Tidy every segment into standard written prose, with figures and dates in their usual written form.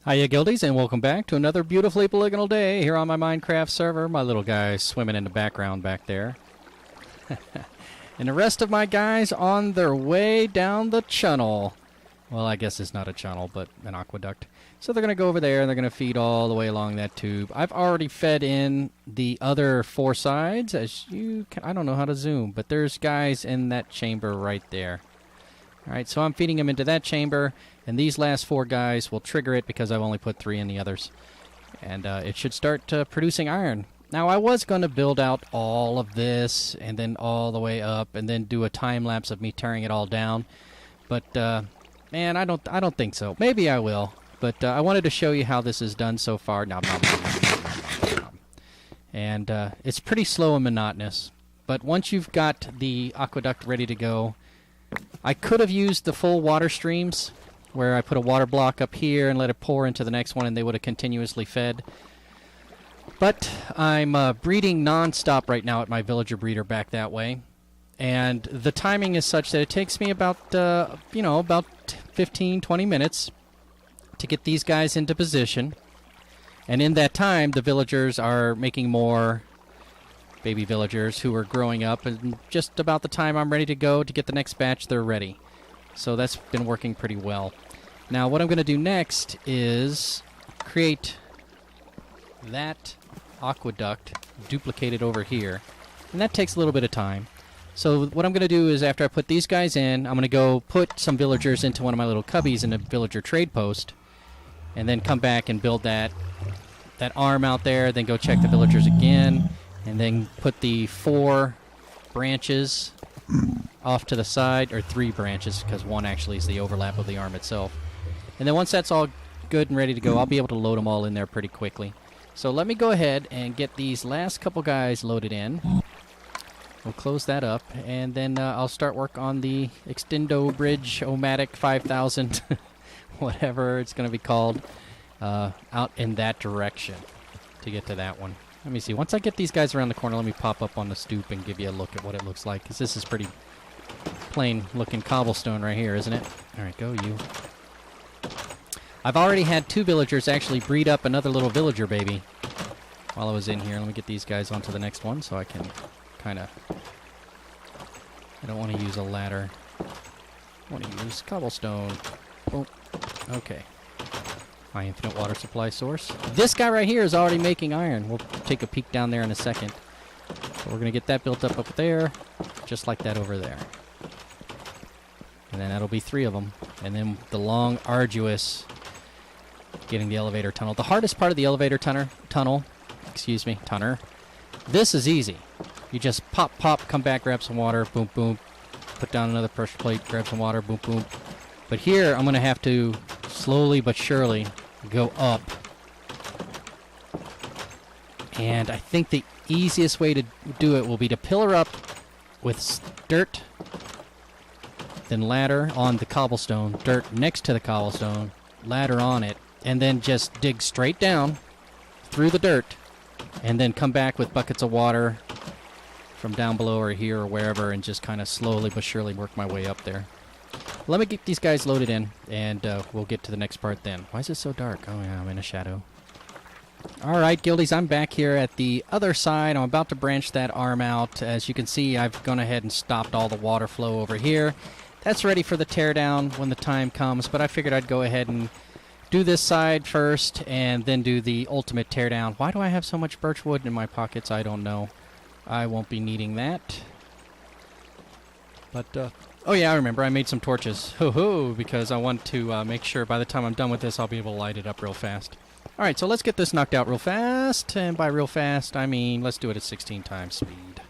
Hiya guildies, and welcome back to another beautifully polygonal day here on my Minecraft server. My little guy swimming in the background back there. And the rest of my guys on their way down the channel. Well, I guess it's not a channel, but an aqueduct. So they're going to go over there and they're going to feed all the way along that tube. I've already fed in the other four sides. As you can, I don't know how to zoom, but there's guys in that chamber right there. Alright, so I'm feeding them into that chamber, and these last four guys will trigger it because I've only put 3 in the others. And it should start producing iron. Now, I was going to build out all of this, and then all the way up, and then do a time-lapse of me tearing it all down. But, man, I don't think so. Maybe I will. But I wanted to show you how this is done so far. Nom, nom, nom, nom, nom. And it's pretty slow and monotonous. But once you've got the aqueduct ready to go, I could have used the full water streams, where I put a water block up here and let it pour into the next one, and they would have continuously fed. But I'm breeding non-stop right now at my villager breeder back that way, and the timing is such that it takes me about, about 15, 20 minutes to get these guys into position. And in that time, the villagers are making more baby villagers who are growing up, and just about the time I'm ready to go to get the next batch, they're ready. So that's been working pretty well. Now what I'm going to do next is create that aqueduct, duplicate it over here, and that takes a little bit of time. So what I'm going to do is, after I put these guys in, I'm going to go put some villagers into one of my little cubbies in a villager trade post, and then come back and build that arm out there, then go check the villagers again, and then put the 4 branches off to the side, or 3 branches, because one actually is the overlap of the arm itself. And then once that's all good and ready to go, I'll be able to load them all in there pretty quickly. So let me go ahead and get these last couple guys loaded in. We'll close that up, and then I'll start work on the Extendo Bridge Omatic 5000, whatever it's going to be called, out in that direction to get to that one. Let me see. Once I get these guys around the corner, let me pop up on the stoop and give you a look at what it looks like, because this is pretty plain-looking cobblestone right here, isn't it? All right, go you. I've already had 2 villagers actually breed up another little villager baby while I was in here. Let me get these guys onto the next one so I can kind of... I don't want to use a ladder. I want to use cobblestone. Oh, okay. My infinite water supply source. This guy right here is already making iron. We'll take a peek down there in a second. So we're going to get that built up there, just like that over there. And then that'll be 3 of them. And then the long, arduous getting the elevator tunnel. The hardest part of the elevator tunnel, this is easy. You just pop, pop, come back, grab some water, boom, boom. Put down another pressure plate, grab some water, boom, boom. But here, I'm going to have to slowly but surely go up. And I think the easiest way to do it will be to pillar up with dirt, then ladder on the cobblestone, dirt next to the cobblestone, ladder on it, and then just dig straight down through the dirt, and then come back with buckets of water from down below or here or wherever, and just kind of slowly but surely work my way up there. Let me get these guys loaded in, and we'll get to the next part then. Why is it so dark? Oh, yeah, I'm in a shadow. Alright, guildies, I'm back here at the other side. I'm about to branch that arm out. As you can see, I've gone ahead and stopped all the water flow over here. That's ready for the teardown when the time comes, but I figured I'd go ahead and do this side first, and then do the ultimate teardown. Why do I have so much birch wood in my pockets? I don't know. I won't be needing that. But, oh yeah, I remember. I made some torches. Ho-ho! Because I want to make sure by the time I'm done with this, I'll be able to light it up real fast. Alright, so let's get this knocked out real fast. And by real fast, I mean let's do it at 16 times speed.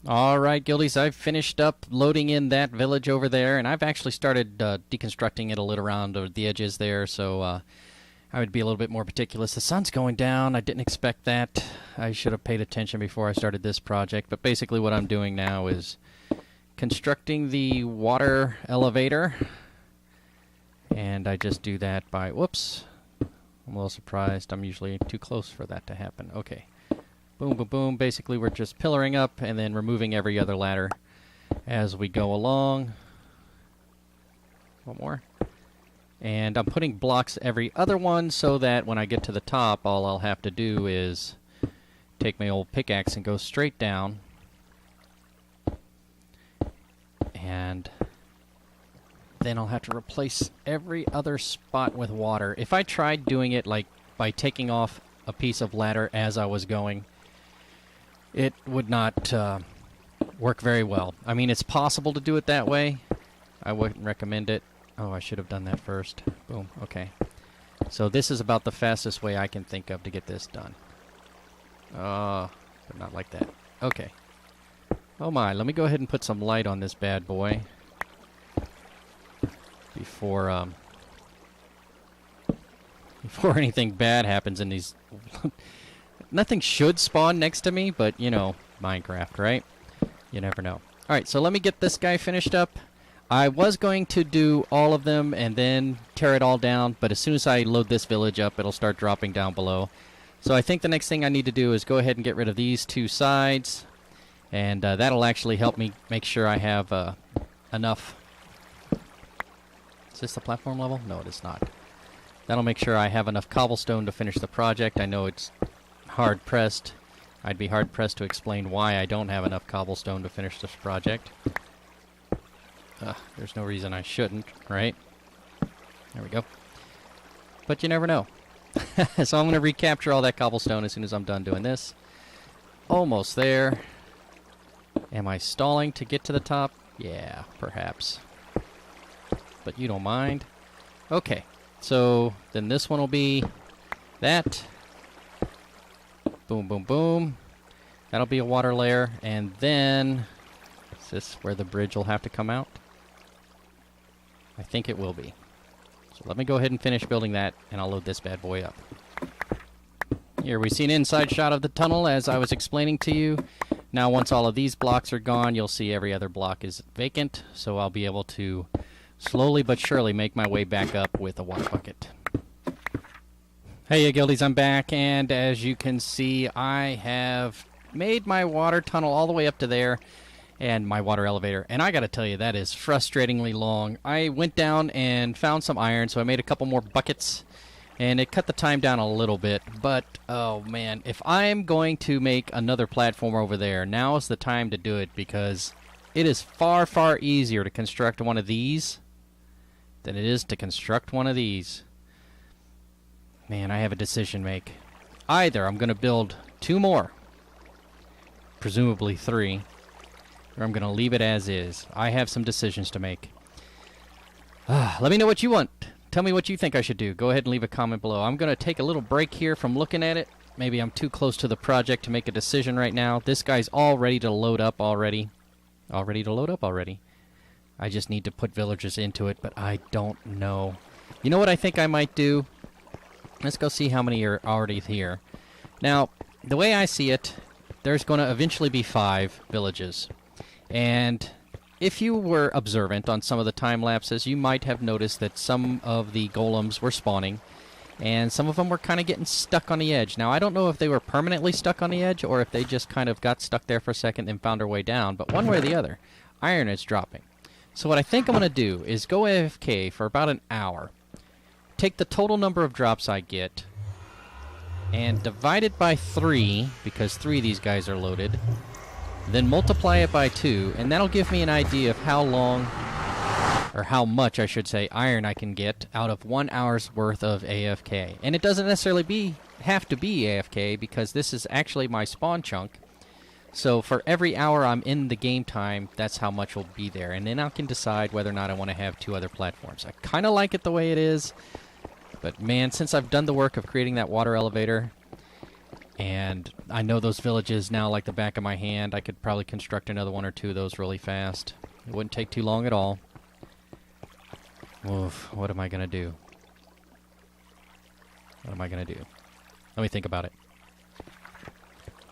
All right, Guildies, I've finished up loading in that village over there, and I've actually started deconstructing it a little around the edges there, so I would be a little bit more meticulous. The sun's going down. I didn't expect that. I should have paid attention before I started this project, but basically what I'm doing now is constructing the water elevator, and I just do that by, whoops, I'm a little surprised. I'm usually too close for that to happen. Okay. Boom, boom, boom. Basically, we're just pillaring up and then removing every other ladder as we go along. One more. And I'm putting blocks every other one so that when I get to the top, all I'll have to do is take my old pickaxe and go straight down. And then I'll have to replace every other spot with water. If I tried doing it like by taking off a piece of ladder as I was going, it would not work very well. I mean, it's possible to do it that way. I wouldn't recommend it. Oh, I should have done that first. Boom. Okay. So this is about the fastest way I can think of to get this done. But not like that. Okay. Oh my, let me go ahead and put some light on this bad boy before anything bad happens in these. Nothing should spawn next to me, but, you know, Minecraft, right? You never know. Alright, so let me get this guy finished up. I was going to do all of them and then tear it all down, but as soon as I load this village up, it'll start dropping down below. So I think the next thing I need to do is go ahead and get rid of these two sides, and that'll actually help me make sure I have enough. Is this the platform level? No, it is not. That'll make sure I have enough cobblestone to finish the project. I know it's hard-pressed. I'd be hard-pressed to explain why I don't have enough cobblestone to finish this project. There's no reason I shouldn't, right? There we go. But you never know. So I'm going to recapture all that cobblestone as soon as I'm done doing this. Almost there. Am I stalling to get to the top? Yeah, perhaps. But you don't mind. Okay. So then this one will be that. Boom, boom, boom. That'll be a water layer. And then, is this where the bridge will have to come out? I think it will be. So let me go ahead and finish building that, and I'll load this bad boy up. Here we see an inside shot of the tunnel, as I was explaining to you. Now once all of these blocks are gone, you'll see every other block is vacant, so I'll be able to slowly but surely make my way back up with a water bucket. Hey, Guildies, I'm back, and as you can see, I have made my water tunnel all the way up to there, and my water elevator, and I gotta tell you, that is frustratingly long. I went down and found some iron, so I made a couple more buckets, and it cut the time down a little bit, but, oh man, if I'm going to make another platform over there, now is the time to do it, because it is far, far easier to construct one of these than it is to construct one of these. Man, I have a decision to make. Either I'm going to build 2 more, presumably 3, or I'm going to leave it as is. I have some decisions to make. Let me know what you want. Tell me what you think I should do. Go ahead and leave a comment below. I'm going to take a little break here from looking at it. Maybe I'm too close to the project to make a decision right now. This guy's all ready to load up already. All ready to load up already. I just need to put villagers into it, but I don't know. You know what I think I might do? Let's go see how many are already here. Now, the way I see it, there's going to eventually be 5 villages. And if you were observant on some of the time lapses, you might have noticed that some of the golems were spawning, and some of them were kind of getting stuck on the edge. Now, I don't know if they were permanently stuck on the edge, or if they just kind of got stuck there for a second and found their way down, but one way or the other, iron is dropping. So what I think I'm going to do is go AFK for about an hour, take the total number of drops I get, and divide it by 3, because 3 of these guys are loaded, then multiply it by 2, and that'll give me an idea of how long, or how much, I should say, iron I can get out of 1 hour's worth of AFK. And it doesn't necessarily have to be AFK, because this is actually my spawn chunk. So for every hour I'm in the game time, that's how much will be there. And then I can decide whether or not I want to have 2 other platforms. I kind of like it the way it is, but man, since I've done the work of creating that water elevator, And I know those villages now like the back of my hand. I could probably construct another one or two of those really fast. It wouldn't take too long at all. Oof, what am I going to do? What am I going to do? Let me think about it.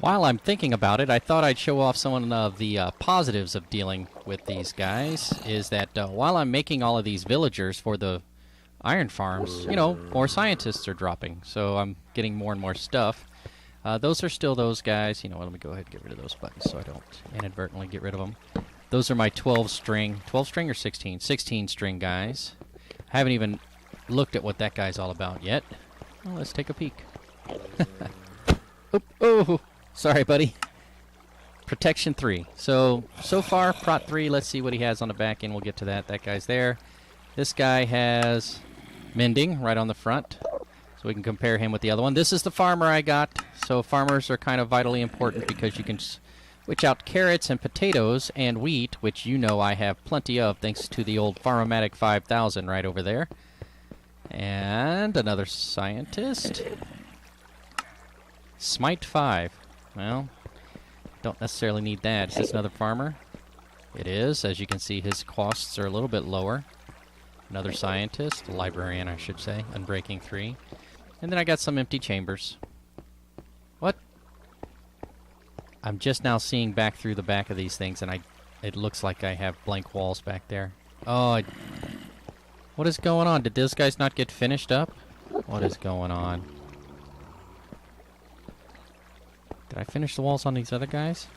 While I'm thinking about it, I thought I'd show off some of the positives of dealing with these guys. Is that while I'm making all of these villagers for the iron farms, you know, more scientists are dropping. So I'm getting more and more stuff. Those are still those guys. You know what, let me go ahead and get rid of those buttons so I don't inadvertently get rid of them. Those are my 12 string or 16? 16 string guys. I haven't even looked at what that guy's all about yet. Well, let's take a peek. Oh, sorry, buddy. Protection 3. So far, Prot 3, let's see what he has on the back end. We'll get to that. That guy's there. This guy has mending right on the front. So we can compare him with the other one. This is the farmer I got. So farmers are kind of vitally important because you can switch out carrots and potatoes and wheat, which you know I have plenty of thanks to the old Farmomatic 5000 right over there. And another scientist. Smite 5. Well, don't necessarily need that. Is this another farmer? It is. As you can see, his costs are a little bit lower. Another scientist, a librarian, I should say. Unbreaking 3. And then I got some empty chambers. What? I'm just now seeing back through the back of these things, and it looks like I have blank walls back there. Oh, what is going on? Did those guys not get finished up? What is going on? Did I finish the walls on these other guys?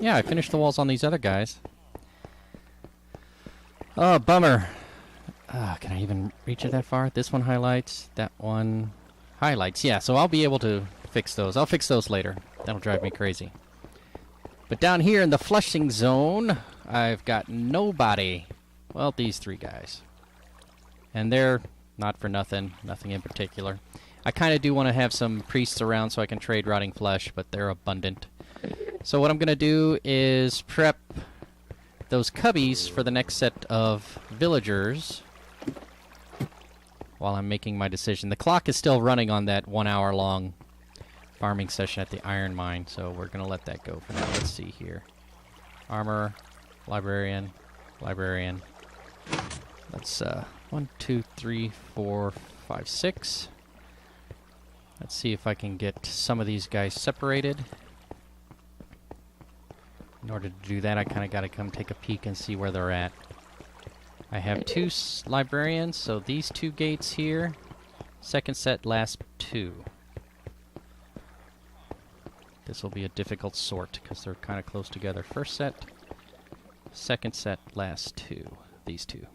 Yeah, I finished the walls on these other guys. Oh, bummer. Can I even reach it that far? This one highlights. That one highlights. Yeah, so I'll be able to fix those. I'll fix those later. That'll drive me crazy. But down here in the flushing zone, I've got nobody. Well, these 3 guys. And they're not for nothing. Nothing in particular. I kind of do want to have some priests around so I can trade rotting flesh, but they're abundant. So what I'm going to do is prep those cubbies for the next set of villagers while I'm making my decision. The clock is still running on that 1 hour long farming session at the iron mine, so we're going to let that go for now. Let's see here. Armor, librarian, librarian. Let's 1, 2, 3, 4, 5, 6. Let's see if I can get some of these guys separated. In order to do that, I kind of got to come take a peek and see where they're at. I have 2 librarians, so these 2 gates here. Second set, last 2. This will be a difficult sort because they're kind of close together. First set, second set, last 2. These 2.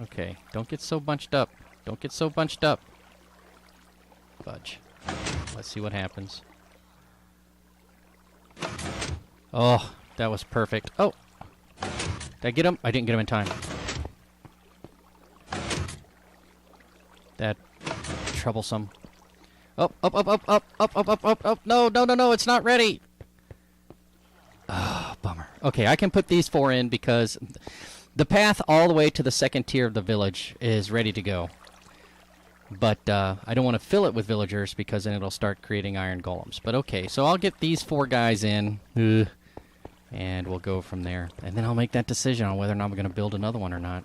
Okay, don't get so bunched up. Don't get so bunched up. Fudge. Let's see what happens. Oh, that was perfect. Oh! Did I get him? I didn't get him in time. That troublesome. Up, up, up, up, up, up, up, up, up, up. No, no, no, no, it's not ready. Ah, bummer. Okay, I can put these 4 in because the path all the way to the second tier of the village is ready to go. But I don't want to fill it with villagers because then it'll start creating iron golems. But okay, so I'll get these 4 guys in, and we'll go from there. And then I'll make that decision on whether or not I'm going to build another one or not.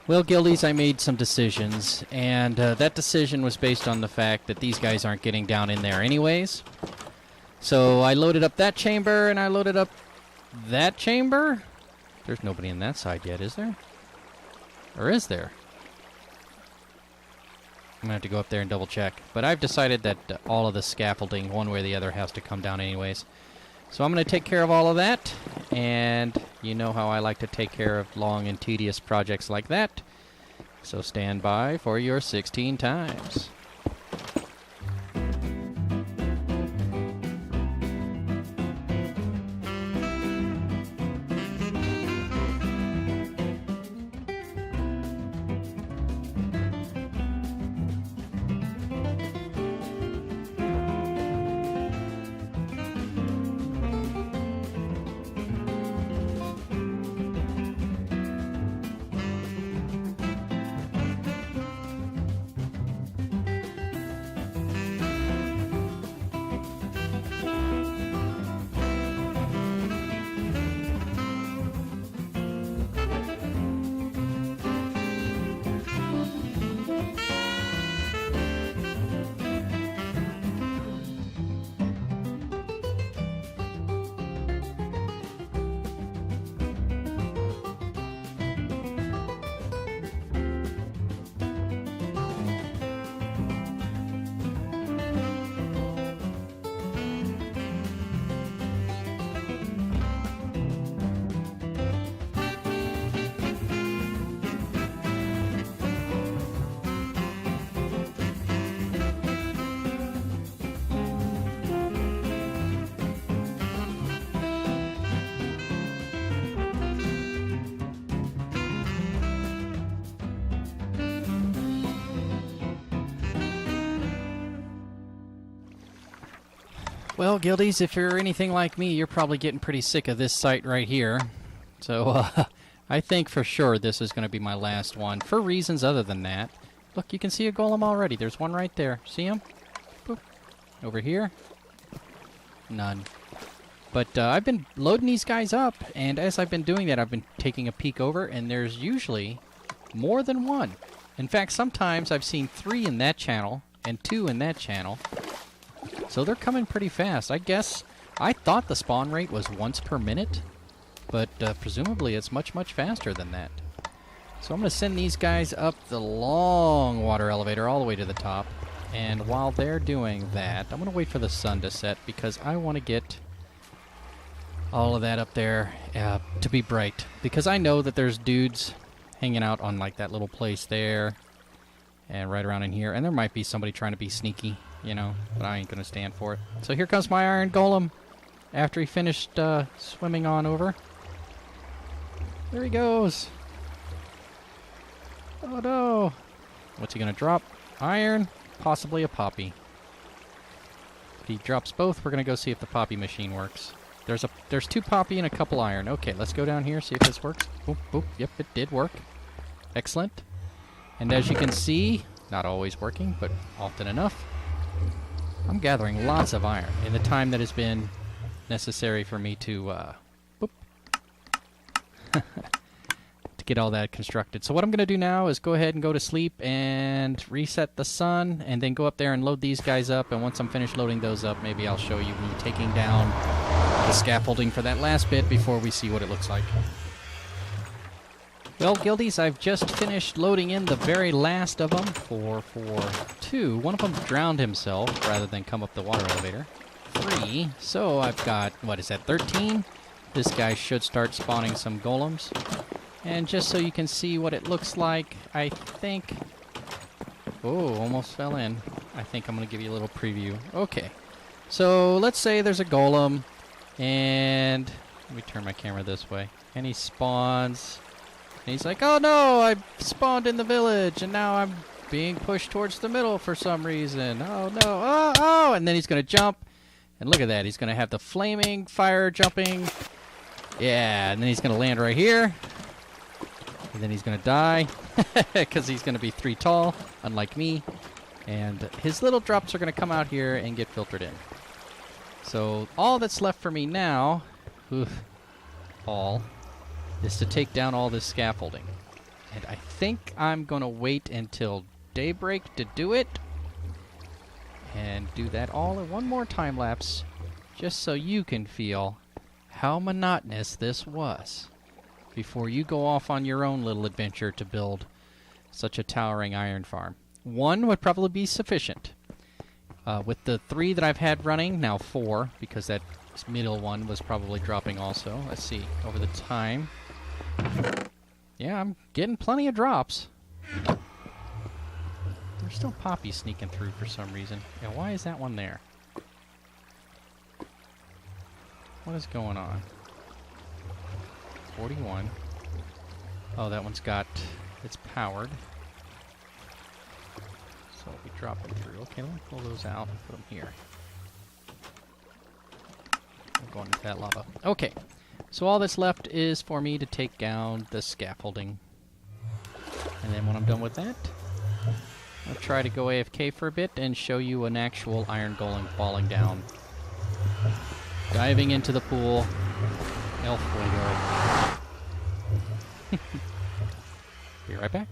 Well, guildies, I made some decisions, and that decision was based on the fact that these guys aren't getting down in there anyways. So I loaded up that chamber, and I loaded up that chamber. There's nobody in that side yet, is there? Or is there? I'm going to have to go up there and double check. But I've decided that all of the scaffolding, one way or the other, has to come down anyways. So I'm going to take care of all of that. And you know how I like to take care of long and tedious projects like that. So stand by for your 16 times. Well, Guildies, if you're anything like me, you're probably getting pretty sick of this site right here. So, I think for sure this is going to be my last one, for reasons other than that. Look, you can see a golem already. There's one right there. See him? Boop. Over here? None. But I've been loading these guys up, and as I've been doing that, I've been taking a peek over, and there's usually more than one. In fact, sometimes I've seen 3 in that channel, and 2 in that channel. So they're coming pretty fast. I guess I thought the spawn rate was once per minute, but presumably it's much, much faster than that. So I'm going to send these guys up the long water elevator all the way to the top. And while they're doing that, I'm going to wait for the sun to set because I want to get all of that up there to be bright. Because I know that there's dudes hanging out on like that little place there and right around in here. And there might be somebody trying to be sneaky, you know, but I ain't going to stand for it. So here comes my iron golem after he finished swimming on over. There he goes. Oh no. What's he going to drop? Iron, possibly a poppy. If he drops both, we're going to go see if the poppy machine works. There's 2 poppy and a couple iron. Okay, let's go down here, see if this works. Boop, boop. Yep, it did work. Excellent. And as you can see, not always working, but often enough, I'm gathering lots of iron in the time that has been necessary for me to, boop, to get all that constructed. So what I'm going to do now is go ahead and go to sleep and reset the sun, and then go up there and load these guys up. And once I'm finished loading those up, maybe I'll show you me taking down the scaffolding for that last bit before we see what it looks like. Well, Guildies, I've just finished loading in the very last of them. 4, 4, 2. One of them drowned himself rather than come up the water elevator. 3. So I've got, what is that, 13? This guy should start spawning some golems. And just so you can see what it looks like, I think... Oh, almost fell in. I think I'm going to give you a little preview. Okay. So let's say there's a golem, and... Let me turn my camera this way. And he spawns... And he's like, oh no, I spawned in the village, and now I'm being pushed towards the middle for some reason. Oh no, oh! And then he's going to jump, and look at that, he's going to have the flaming fire jumping. Yeah, and then he's going to land right here. And then he's going to die, because he's going to be 3 tall, unlike me. And his little drops are going to come out here and get filtered in. So all that's left for me now, is to take down all this scaffolding. And I think I'm going to wait until daybreak to do it. And do that all in one more time lapse, just so you can feel how monotonous this was before you go off on your own little adventure to build such a towering iron farm. 1 would probably be sufficient. With the 3 that I've had running, now 4, because that middle one was probably dropping also. Let's see, over the time. Yeah, I'm getting plenty of drops. There's still poppies sneaking through for some reason. Yeah, why is that one there? What is going on? 41. Oh, that one's got... It's powered. So we drop them through. Okay, let me pull those out and put them here. I'm going into that lava. Okay. So all that's left is for me to take down the scaffolding. And then when I'm done with that, I'll try to go AFK for a bit and show you an actual iron golem falling down. Diving into the pool. El Fuego. Be right back.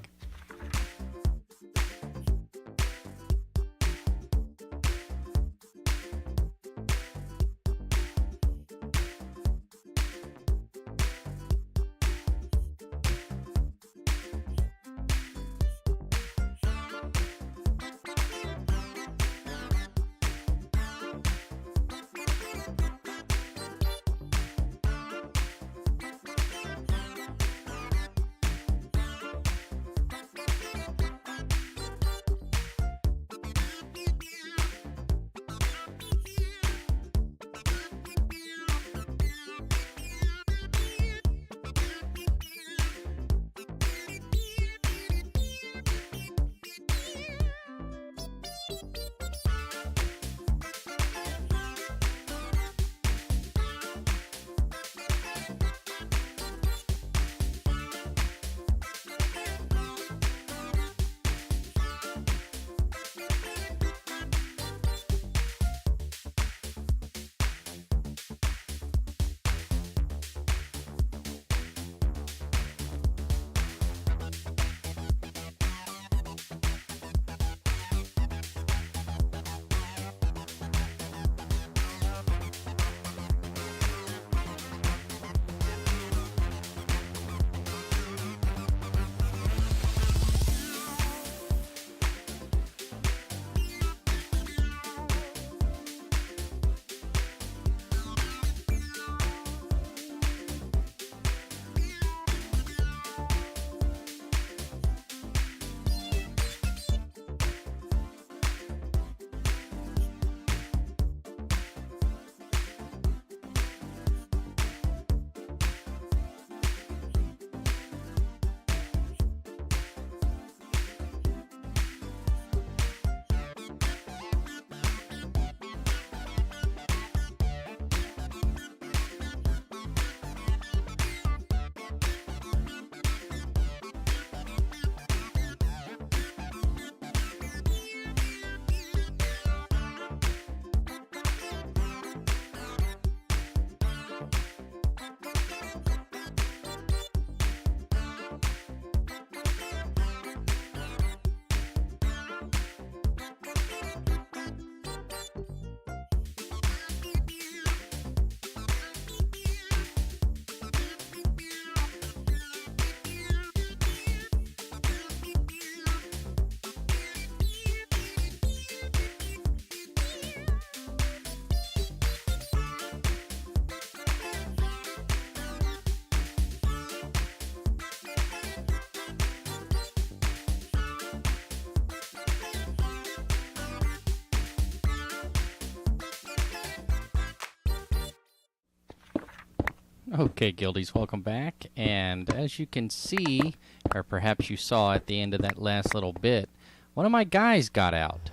Okay, Guildies, welcome back. And as you can see, or perhaps you saw at the end of that last little bit, one of my guys got out.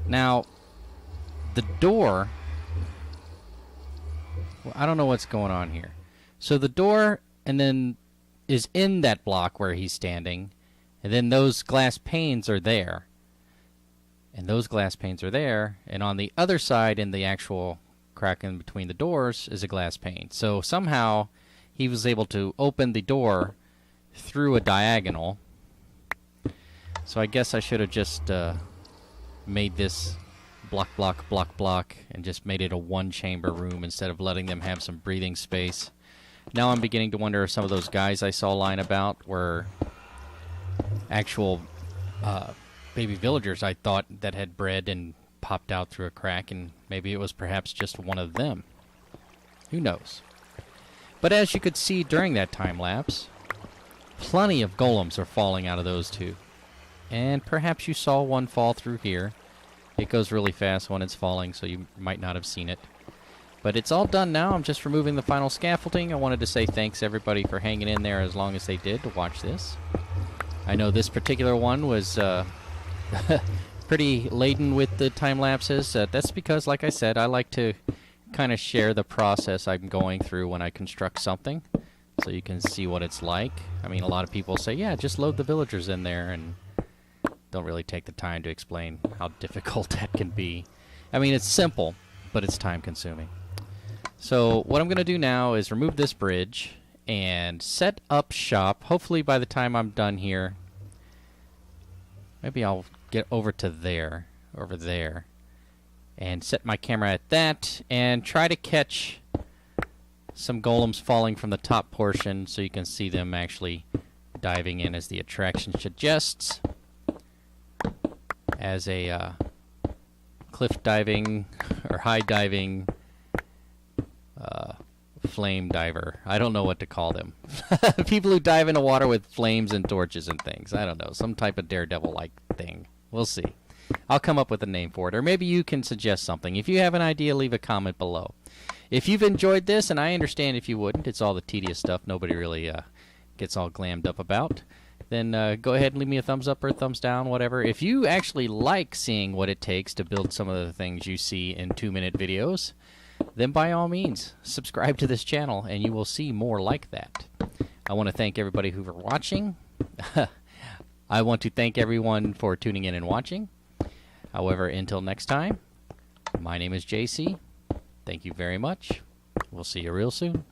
Now, the door... Well, I don't know what's going on here. So the door and then is in that block where he's standing, and then those glass panes are there. And those glass panes are there, and on the other side in the actual crack in between the doors is a glass pane. So somehow he was able to open the door through a diagonal. So I guess I should have just made this block, block, block, block, and just made it a one-chamber room instead of letting them have some breathing space. Now I'm beginning to wonder if some of those guys I saw lying about were actual baby villagers I thought that had bred and popped out through a crack, and maybe it was perhaps just one of them. Who knows? But as you could see during that time lapse, plenty of golems are falling out of those two. And perhaps you saw one fall through here. It goes really fast when it's falling, so you might not have seen it. But it's all done now. I'm just removing the final scaffolding. I wanted to say thanks everybody for hanging in there as long as they did to watch this. I know this particular one was pretty laden with the time lapses. That's because, like I said, I like to kind of share the process I'm going through when I construct something, so you can see what it's like. I mean, a lot of people say, yeah, just load the villagers in there, and don't really take the time to explain how difficult that can be. I mean, it's simple, but it's time-consuming. So what I'm going to do now is remove this bridge and set up shop. Hopefully by the time I'm done here, maybe I'll get over to there, over there, and set my camera at that, and try to catch some golems falling from the top portion so you can see them actually diving in as the attraction suggests, as a cliff diving or high diving flame diver. I don't know what to call them. People who dive into water with flames and torches and things. I don't know. Some type of Daredevil-like thing. We'll see. I'll come up with a name for it. Or maybe you can suggest something. If you have an idea, leave a comment below. If you've enjoyed this, and I understand if you wouldn't, it's all the tedious stuff nobody really gets all glammed up about, then go ahead and leave me a thumbs up or a thumbs down, whatever. If you actually like seeing what it takes to build some of the things you see in 2-minute videos, then by all means, subscribe to this channel, and you will see more like that. I want to thank everybody who were watching. I want to thank everyone for tuning in and watching. However, until next time, my name is JC. Thank you very much. We'll see you real soon.